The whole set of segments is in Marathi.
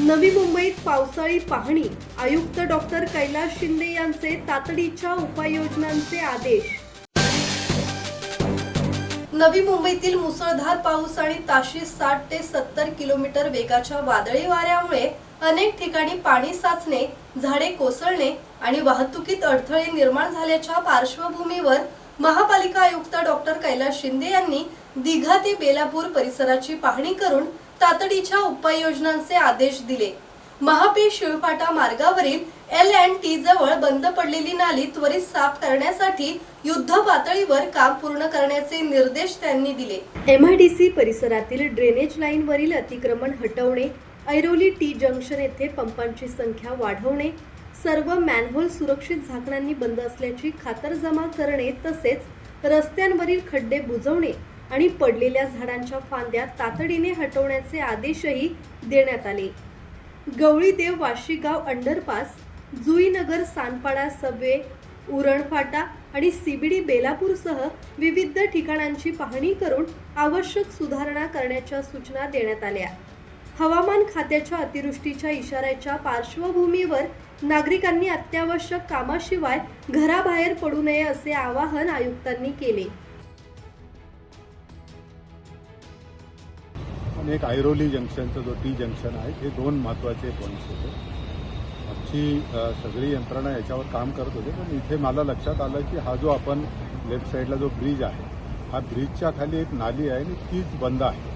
नवी मुंबईत पावसाळी पाहणी, आयुक्त डॉक्टर कैलास शिंदे यांचे तातडीच्या उपाययोजनांचे आदेश। नवी मुंबईतील मुसळधार पाऊस आणि ताशी 60 ते 70 किलोमीटर वेगाच्या वादळी वाऱ्यामुळे अनेक ठिकाणी पाणी साचणे, झाडे कोसळणे आणि वाहतुकीत अडथळे निर्माण झाल्याच्या पार्श्वभूमीवर महापालिका आयुक्त डॉक्टर कैलास शिंदे यांनी दिघा ते बेलापूर परिसराची पाहणी करून तातडीच्या उपाययोजनांचे आदेश दिले। महापे शिळफाटा मार्गावरील L&T जवळ बंद पडलेली नाली त्वरित साफ करण्यासाठी युद्ध पातळीवर काम पूर्ण करण्याचे निर्देश त्यांनी दिले। MIDC परिसरातील ड्रेनेज लाईनवरील अतिक्रमण हटवणे, ऐरोली टी जंक्शन येथे पंपांची संख्या वाढवणे, सर्व मॅनहोल सुरक्षित झाकणांनी बंद असल्याची खातरजमा करणे तसेच रस्त्यांवरील खड्डे बुजवणे आणि पडलेल्या झाडांच्या फांद्या तातडीने हटवण्याचे आदेशही देण्यात आले। गवळीदेव वाशीगाव अंडरपास, जुईनगर सानपाडा सबवे, उरणफाटा आणि CBD बेलापूरसह विविध ठिकाणांची पाहणी करून आवश्यक सुधारणा करण्याच्या सूचना देण्यात आल्या। हवामान खात्याच्या अतिवृष्टीच्या इशाऱ्याच्या पार्श्वभूमीवर नागरिकांनी अत्यावश्यक कामाशिवाय घराबाहेर पडू नये असे आवाहन आयुक्तांनी केले। एक ऐरोली जंक्शनचं जो टी जंक्शन आहे हे दोन महत्त्वाचे पॉईंट्स होते। आमची सगळी यंत्रणा याच्यावर काम करत होते, पण इथे मला लक्षात आलं की हा जो आपण लेफ्ट साईडला जो ब्रिज आहे, हा ब्रिजच्या खाली एक नाली आहे आणि तीच बंद आहे,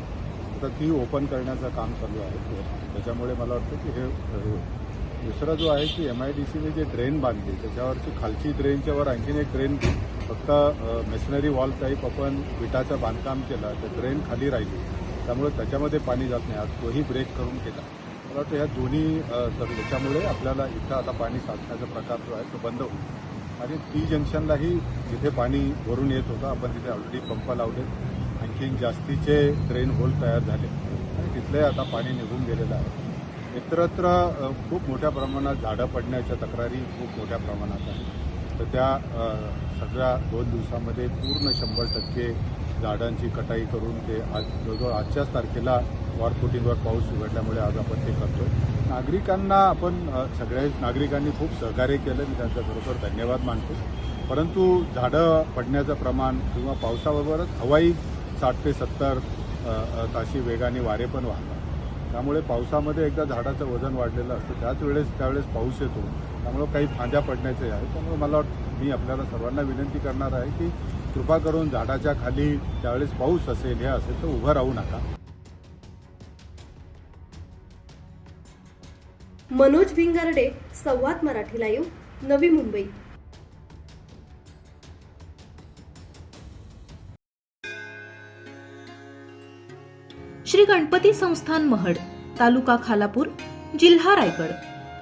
तर ती ओपन करण्याचं काम चालू आहे। त्याच्यामुळे मला वाटतं की हे दुसरा जो आहे की MIDCने जे ड्रेन बांधली त्याच्यावरची खालची ड्रेनच्या वर आणखीन एक ड्रेन फक्त मेशनरी वॉल टाईप आपण विटाचं बांधकाम केलं, तर ड्रेन खाली राहिली, त्यामुळे त्याच्यामध्ये पाणी जात नाही। आज तोही ब्रेक करून केला। मला वाटतं ह्या दोन्ही तर याच्यामुळे आपल्याला इथं आता पाणी साचण्याचा प्रकार जो आहे तो बंद होईल आणि टी जंक्शनलाही जिथे पाणी वरून येत होतं आपण तिथे ऑलरेडी पंप लावले, आणखीन जास्तीचे ड्रेन होल तयार झाले आणि तिथले आता पाणी निघून गेलेलं आहे। इतरत्र खूप मोठ्या प्रमाणात झाडं पडण्याच्या तक्रारी खूप मोठ्या प्रमाणात आहे, तर त्या सगळ्या 2 दिवसामध्ये पूर्ण 100% झाडांची कटाई करून ते आज जवळजवळ आजच्याच तारखेला वॉरफुटिंगवर पाऊस उघडल्यामुळे आज आपण ते करतो। नागरिकांना आपण सगळ्या नागरिकांनी खूप सहकार्य केलं, मी त्यांचा खरोखर धन्यवाद मानतो। परंतु झाडं पडण्याचं प्रमाण किंवा पावसाबरोबरच हवाई 60 ते 70 ताशी वेगाने वारे पण वाहतात, त्यामुळे पावसामध्ये एकदा झाडाचं वजन वाढलेलं असतं, त्यावेळेस पाऊस येतो, त्यामुळे काही फांद्या पडण्याचे आहे। त्यामुळे मला वाटतं मी आपल्याला सर्वांना विनंती करणार आहे की कृपा करून झाडाच्या खाली त्यावेळेस पाऊस असेल हे असेल तर उभं राहू नका। मनोज भिंगारडे, संवाद मराठी लाईव्ह, नवी मुंबई। श्री गणपती संस्थान महड, तालुका खालापूर, जिल्हा रायगड।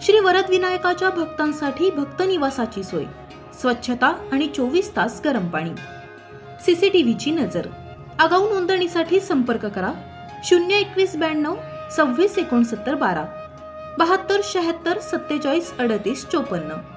श्री वरद विनायकाच्या भक्तांसाठी भक्त निवासाची सोय, स्वच्छता आणि 24 तास गरम पाणी, CCTVची नजर। आगाऊ नोंदणीसाठी संपर्क करा 02192 26 69 12 72 76 47 38 54।